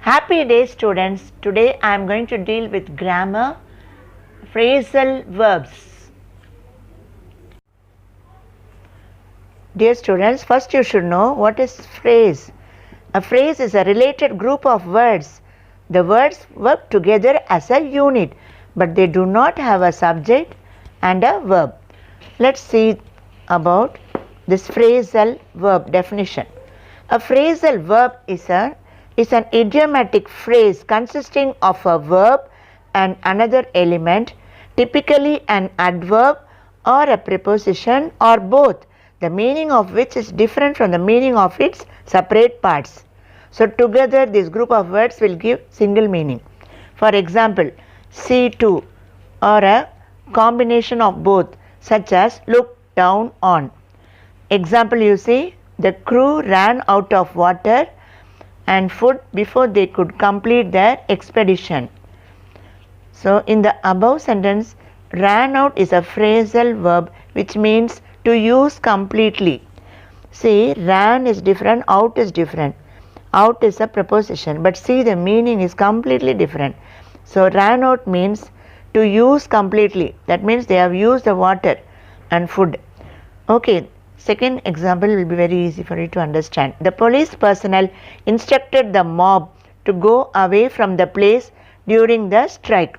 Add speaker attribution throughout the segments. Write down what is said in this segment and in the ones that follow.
Speaker 1: Happy day students. Today I am going to deal with grammar, phrasal verbs. Dear students, first you should know what is phrase. A phrase is a related group of words. The words work together as a unit, but they do not have a subject and a verb. Let's see about this phrasal verb definition. A phrasal verb is an idiomatic phrase consisting of a verb and another element, typically an adverb or a preposition or both, the meaning of which is different from the meaning of its separate parts. So together this group of words will give single meaning. For example, see to, or a combination of both, such as look down on. Example, you see, the crew ran out of water and food before they could complete their expedition. So in the above sentence, ran out is a phrasal verb which means to use completely. See, ran is different, out is different. Out is a preposition, but see, the meaning is completely different. So ran out means to use completely. That means they have used the water and food. Okay. Second example will be very easy for you to understand. The police personnel instructed the mob to go away from the place during the strike.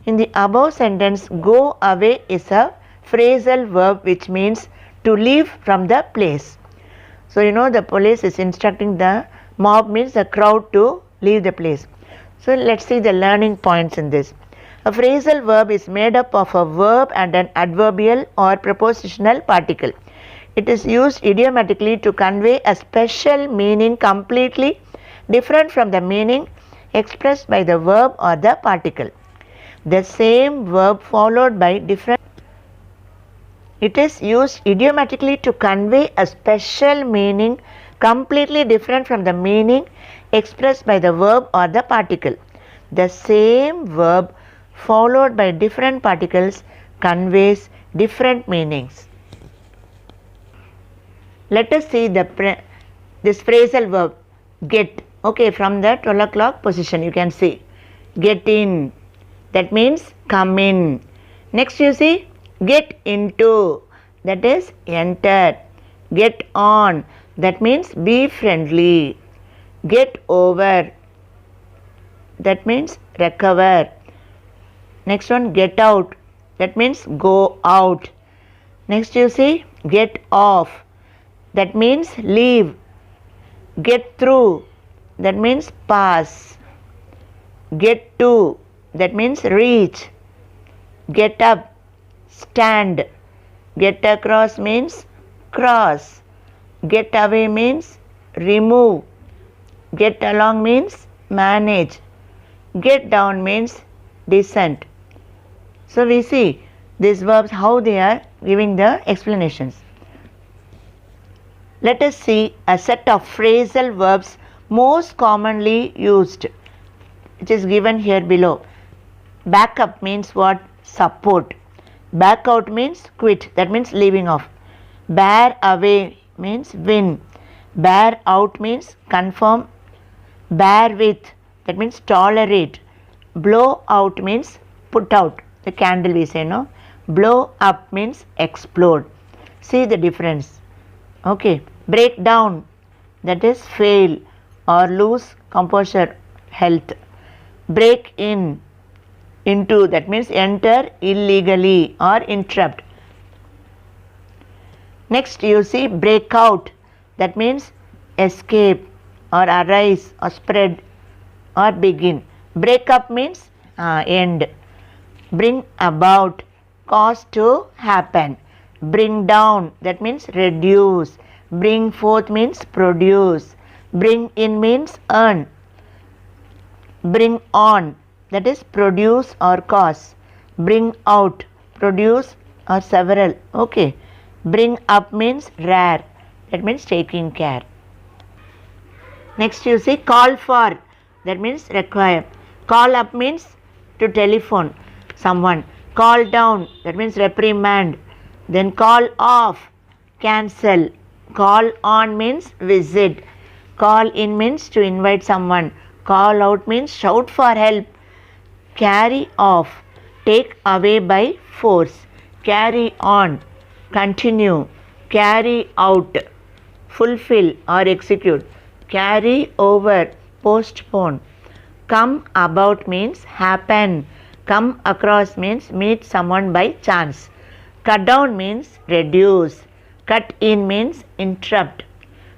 Speaker 1: In the above sentence, go away is a phrasal verb which means to leave from the place. So you know the police is instructing the mob means the crowd to leave the place. So let's see the learning points in this. A phrasal verb is made up of a verb and an adverbial or prepositional particle. It is used idiomatically to convey a special meaning completely different from the meaning expressed by the verb or the particle. The same verb followed by different. It is used idiomatically to convey a special meaning completely different from the meaning expressed by the verb or the particle. The same verb followed by different particles conveys different meanings. Let us see this phrasal verb get. Okay, from the 12 o'clock position you can see get in, that means come in. Next you see get into, that is enter. Get on, that means be friendly. Get over, that means recover. Next one get out, that means go out. Next you see get off, that means leave. Get through, that means pass. Get to, that means reach. Get up, stand. Get across means cross. Get away means remove. Get along means manage. Get down means descend. So we see these verbs how they are giving the explanations. Let us see a set of phrasal verbs most commonly used. It is given here below. Back up means what? Support. Back out means quit, that means leaving off. Bear away means win. Bear out means confirm. Bear with, that means tolerate. Blow out means put out, the candle we say, no? Blow up means explode. See the difference. Okay, break down, that is fail or lose composure, health. Break into, that means enter illegally or interrupt. Next you see break out, that means escape or arise or spread or begin. Break up means end. Bring about, cause to happen. Bring down, that means reduce. Bring forth means produce. Bring in means earn. Bring on, that is produce or cause. Bring out, produce or several. Okay. Bring up means rare, that means taking care. Next you see call for, that means require. Call up means to telephone someone. Call down, that means reprimand. Then call off, cancel. Call on means visit. Call in means to invite someone. Call out means shout for help. Carry off, take away by force. Carry on, continue. Carry out, fulfill or execute. Carry over, postpone. Come about means happen. Come across means meet someone by chance. Cut down means reduce. Cut in means interrupt.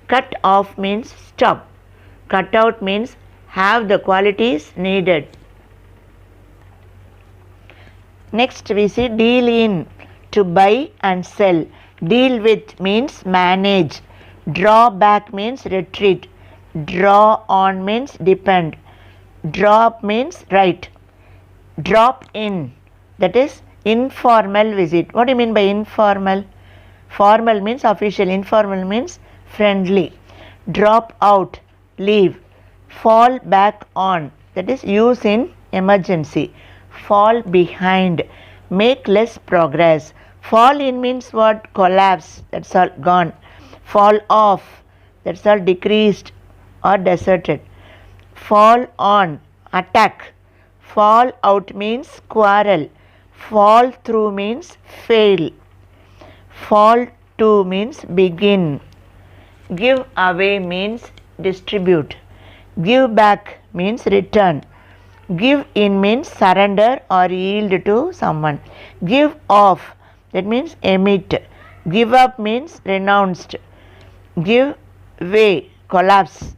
Speaker 1: Cut off means stop. Cut out means have the qualities needed. Next we see deal in, to buy and sell. Deal with means manage. Draw back means retreat. Draw on means depend. Drop means write. Drop in, that is informal visit. What do you mean by informal? Formal means official, informal means friendly. Drop out, leave. Fall back on, that is use in emergency. Fall behind, make less progress. Fall in means what? Collapse, that's all, gone. Fall off, that's all, decreased or deserted. Fall on, attack. Fall out means quarrel. Fall through means fail. Fall to means begin. Give away means distribute. Give back means return. Give in means surrender or yield to someone. Give off, that means emit. Give up means renounced. Give way, collapse.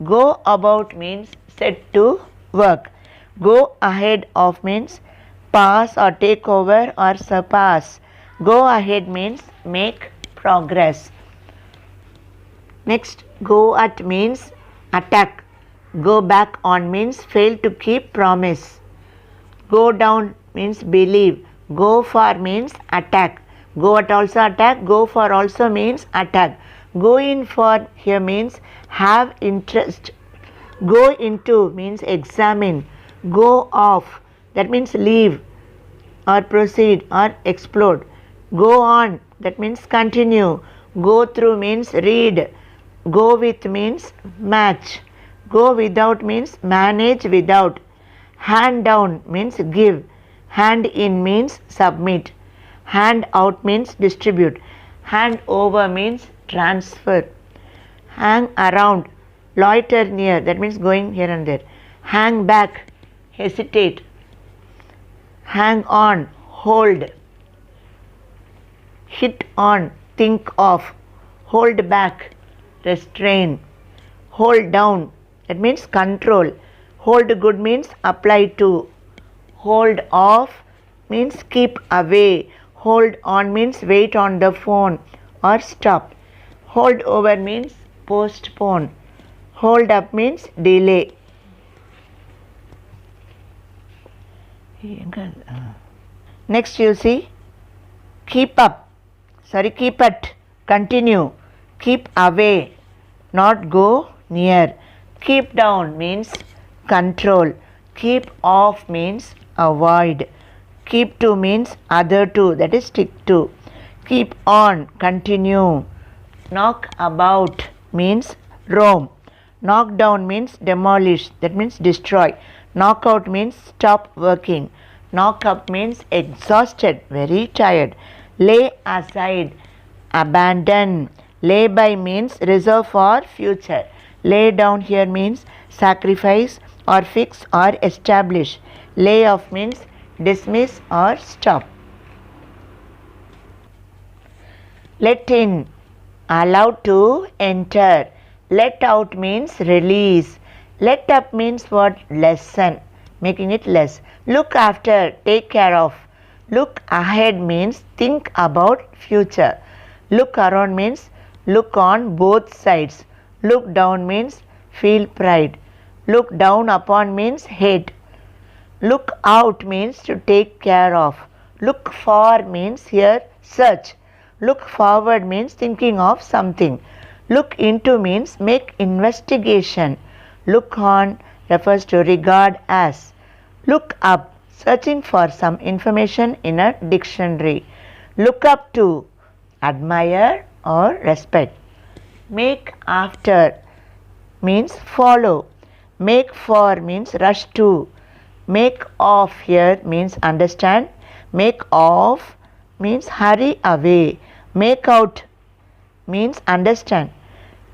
Speaker 1: Go about means set to work. Go ahead of means pass or take over or surpass. Go ahead means make progress. Next, go at means attack. Go back on means fail to keep promise. Go down means believe. Go for means attack. Go at also attack. Go for also means attack. Go in for here means have interest. Go into means examine. Go off, that means leave or proceed or explode. Go on, that means continue. Go through means read. Go with means match. Go without means manage without. Hand down means give. Hand in means submit. Hand out means distribute. Hand over means transfer. Hang around, loiter near, that means going here and there. Hang back, hesitate. Hang on, hold. Hit on, think of. Hold back, restrain. Hold down, that means control. Hold good means apply to. Hold off means keep away. Hold on means wait on the phone or stop. Hold over means postpone. Hold up means delay. Next you see keep up, keep at, continue. Keep away, not go near. Keep down means control. Keep off means avoid. Keep to means other to, that is stick to. Keep on, continue. Knock about means roam. Knock down means demolish, that means destroy. Knock out means stop working. Knock up means exhausted, very tired. Lay aside, abandon. Lay by means reserve for future. Lay down here means sacrifice or fix or establish. Lay off means dismiss or stop. Let in, allowed to enter. Let out means release. Let up means what? Lessen, making it less. Look after, take care of. Look ahead means think about future. Look around means look on both sides. Look down means feel pride. Look down upon means hate. Look out means to take care of. Look for means here search. Look forward means thinking of something. Look into means make investigation. Look on refers to regard as. Look up, searching for some information in a dictionary. Look up to, admire or respect. Make after means follow. Make for means rush to. Make off here means understand. Make off means hurry away. Make out means understand.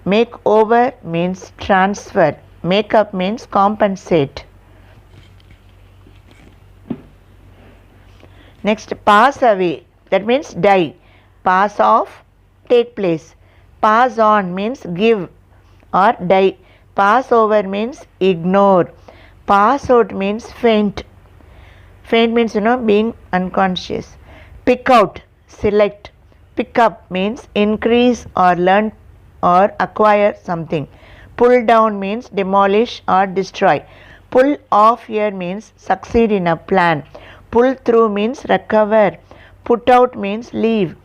Speaker 1: Make over means transfer. Make up means compensate. Next, pass away, that means die. Pass off, take place. Pass on means give or die. Pass over means ignore. Pass out means faint. Faint means being unconscious. Pick out, select. Pick up means increase or learn or acquire something. Pull down means demolish or destroy. Pull off here means succeed in a plan. Pull through means recover. Put out means leave.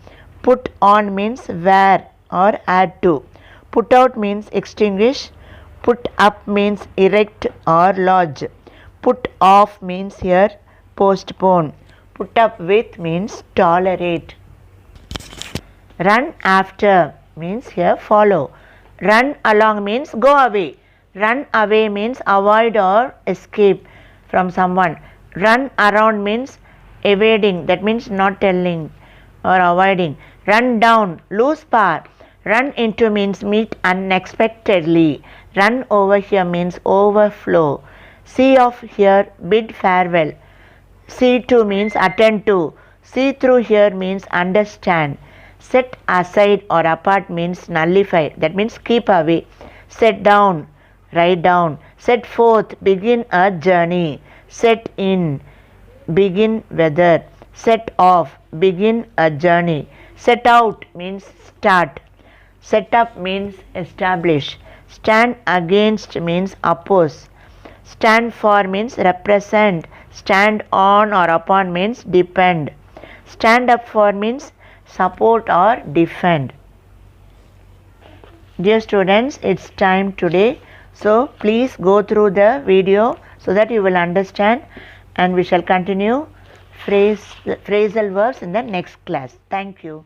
Speaker 1: Put on means wear or add to. Put out means extinguish. Put up means erect or lodge. Put off means here postpone. Put up with means tolerate. Run after means here follow. Run along means go away. Run away means avoid or escape from someone. Run around means evading, that means not telling or avoiding. Run down, lose power. Run into means meet unexpectedly. Run over here means overflow. See off here, bid farewell. See to means attend to. See through here means understand. Set aside or apart means nullify, that means keep away. Set down, write down. Set forth, begin a journey. Set in, begin weather. Set off, begin a journey. Set out means start. Set up means establish. Stand against means oppose. Stand for means represent. Stand on or upon means depend. Stand up for means support or defend. Dear students, it's time today. So please go through the video so that you will understand, and we shall continue phrasal verbs in the next class. Thank you.